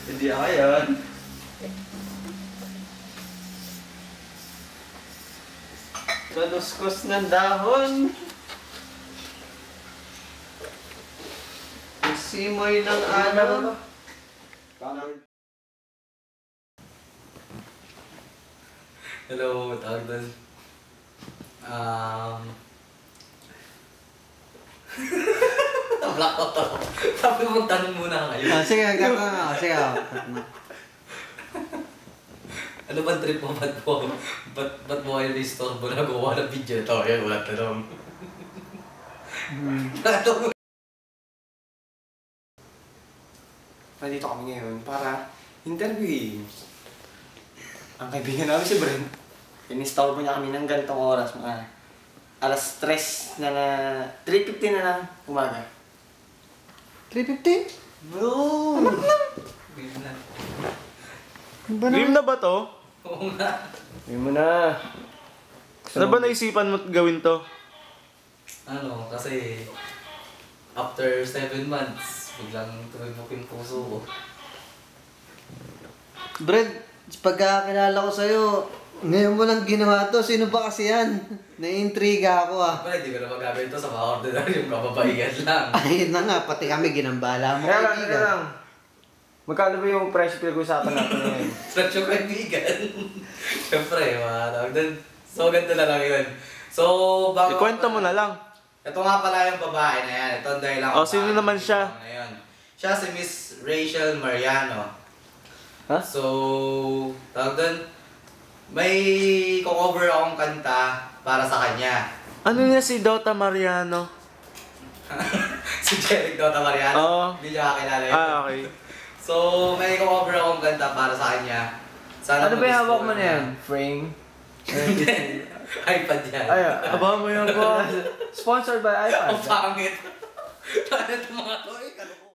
Hindi ako yun. Kaluskos ng dahon. Simoy ng araw. Hello, tawag doon. Tabla ko to. Sabi mo tanong muna kayo. Sige, magtatanong ako. Sige ako. Ano ba trip mo? Ba't mo kayo na-store mo na gawa ng video ito? Ayan, wala tanong. Nandito kami ngayon para interviewin ang kaibigan namin si Brent. In-install po niya kami ng ganitong oras, mga alas 3 na 3:50 na ng umaga. 3:50? No! Game na ba to? Oo nga. Sabi mo na. Ano ba naisipan mo gawin to? Ano, kasi after 7 months, biglang tumibok yung puso ko. Brad, pagkakakilala ko sa'yo, ngayon mo lang ginawa to. Sino ba kasi yan? Naiintriga ako ah. Pero hindi ko na magagawin ito sa mga ordinaryong kababaihan lang. Ayun na nga, pati kami ginambala mo Kaya kaibigan. lang. Magkano ba yung price pinag-usapan natin ngayon? Such yung kaibigan. Siyempre, mga tawag doon. So, ganito na lang yun. So, bago... Ikwento mo na lang. Ito nga pala yung babae na yan. Ito ang dahil lang. Oh, sino naman siya? Siya si Miss Rachel Mariano. Ha? So, tawag doon, may cover akong kanta para sa kanya. Ano niya si Dota Mariano? Si Jeric Dota Mariano. Oo. Hindi niya kakilala yun. Okay. So, may cover akong kanta para sa kanya. Sana Ano ba yung hawak mo magustuhan na niya. yan? Frame? iPad yan. Ay, aba mo yung ko. Sponsored by Ang iPad. pangit. Paano ito mga to?